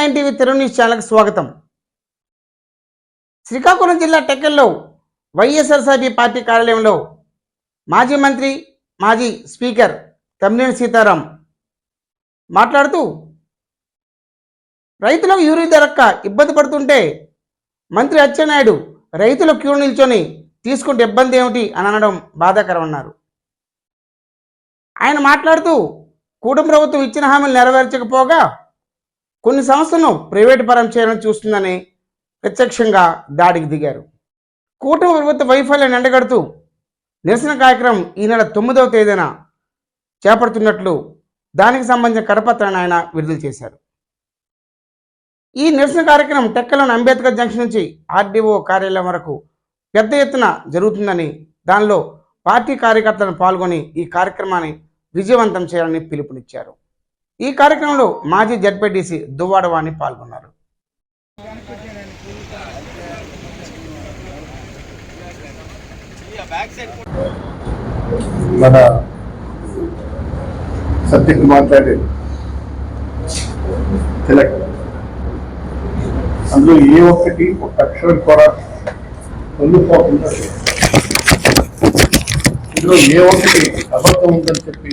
NTV Telugu news ఛానల్కి స్వాగతం. శ్రీకాకుళం జిల్లా టెక్కల్లో వైఎస్ఆర్సీపీ పార్టీ కార్యాలయంలో మాజీ మంత్రి, మాజీ స్పీకర్ తమ్మినేని సీతారాం మాట్లాడుతూ రైతులకు యూరియా దొరక్క ఇబ్బంది పడుతుంటే మంత్రి అచ్చెన్నాయుడు రైతుల క్యూ నిల్చొని తీసుకుంటే ఇబ్బంది ఏమిటి అని అనడం బాధాకరం అన్నారు. ఆయన మాట్లాడుతూ కూటమి ప్రభుత్వం ఇచ్చిన హామీలు నెరవేర్చకపోగా కొన్ని సంస్థలను ప్రైవేటు పరం చేయాలని చూస్తుందని ప్రత్యక్షంగా దాడికి దిగారు. కూటమి ప్రభుత్వ వైఫల్యాన్ని ఎండగడుతూ నిరసన కార్యక్రమం ఈ నెల 9వ తేదీన చేపడుతున్నట్లు దానికి సంబంధించిన కరపత్రాన్ని ఆయన విడుదల చేశారు. ఈ నిరసన కార్యక్రమం టెక్కలోని అంబేద్కర్ జంక్షన్ నుంచి ఆర్డీఓ కార్యాలయం వరకు పెద్ద ఎత్తున జరుగుతుందని, దానిలో పార్టీ కార్యకర్తలను పాల్గొని ఈ కార్యక్రమాన్ని విజయవంతం చేయాలని పిలుపునిచ్చారు. ఈ కార్యక్రమంలో మాజీ జడ్పీటీసీ దువ్వాడ వాణి పాల్గొన్నారు. మన సత్యకి మాట్లాడే తిలక్ అందులో ఏ ఒక్కటి ఒక అక్షరం కూడా పొందుకోకుండా ఇందులో ఏ ఒక్కటి అబద్ధం ఉందని చెప్పి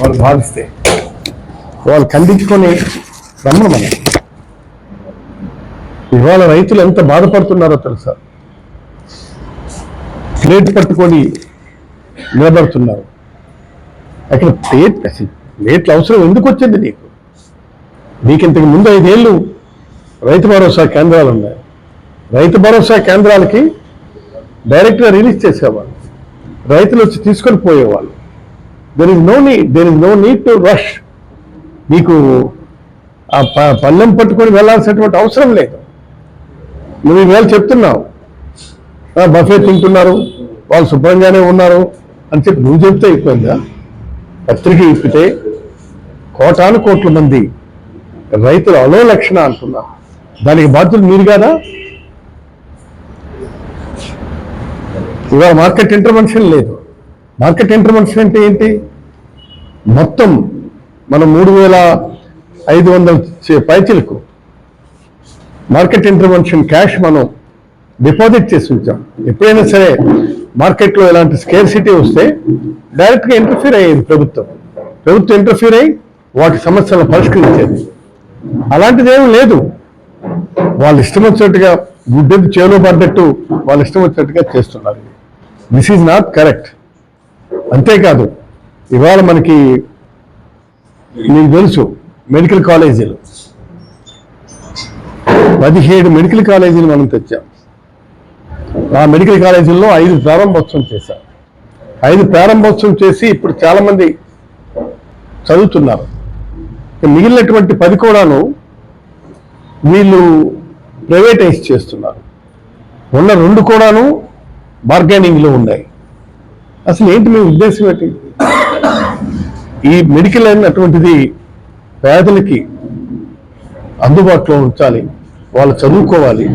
వాళ్ళు భావిస్తే వాళ్ళు ఖండించుకొని రమ్మని. ఇవాళ రైతులు ఎంత బాధపడుతున్నారో తెలుసా? ప్లేట్ పట్టుకొని నిలబడుతున్నారు. అక్కడ ప్లేట్ల అవసరం ఎందుకు వచ్చింది నీకు? ఇంతకు ముందు 5 ఏళ్ళు రైతు భరోసా కేంద్రాలు ఉన్నాయి. రైతు భరోసా కేంద్రాలకి డైరెక్ట్గా రిలీజ్ చేసేవాళ్ళు, రైతులు వచ్చి తీసుకొని పోయేవాళ్ళు. There is no need to rush. నీకు ఆ పళ్ళెం పట్టుకొని వెళ్ళాల్సినటువంటి అవసరం లేదు. నువ్వు ఈవేళ చెప్తున్నావు బఫే తింటున్నారు, వాళ్ళు శుభ్రంగానే ఉన్నారు అని చెప్పి నువ్వు చెప్తే అయిపోయిందా? పత్రిక ఇప్పితే కోటాను కోట్ల మంది రైతులు అలో లక్షణ అంటున్నారు. దానికి బాధ్యులు మీరు కాదా? ఇవాళ మార్కెట్ ఇంటర్వెన్షన్ లేదు. మార్కెట్ ఇంటర్వెన్షన్ అంటే ఏంటి? మొత్తం మనం 3500 పైచలకు మార్కెట్ ఇంటర్వెన్షన్ క్యాష్ మనం డిపాజిట్ చేసి ఉంచాం. ఎప్పుడైనా సరే మార్కెట్లో ఇలాంటి స్కేర్సిటీ వస్తే డైరెక్ట్గా ఇంటర్ఫీర్ అయ్యేది ప్రభుత్వం ఇంటర్ఫీర్ అయ్యి వాటి సమస్యలను పరిష్కరించేది. అలాంటిది ఏమీ లేదు. వాళ్ళు ఇష్టం వచ్చినట్టుగా గుడ్డెద్దు చేలో పడ్డట్టు వాళ్ళు ఇష్టం వచ్చినట్టుగా చేస్తున్నారు. This is not correct. అంతేకాదు ఇవాళ మనకి మీకు తెలుసు మెడికల్ కాలేజీలు 17 మెడికల్ కాలేజీలు మనం తెచ్చాం. ఆ మెడికల్ కాలేజీల్లో 5 ప్రారంభోత్సవం చేశాం. 5 ప్రారంభోత్సవం చేసి ఇప్పుడు చాలామంది చదువుతున్నారు. మిగిలినటువంటి 10 కూడాను వీళ్ళు ప్రైవేటైజ్ చేస్తున్నారు. ఉన్న 2 కూడాను బార్గెనింగ్లో ఉన్నాయి. అసలు ఏంటి మీ ఉద్దేశం ఏంటి? ఈ మెడికల్ అయినటువంటిది పేదలకి అందుబాటులో ఉంచాలి, వాళ్ళు చదువుకోవాలి.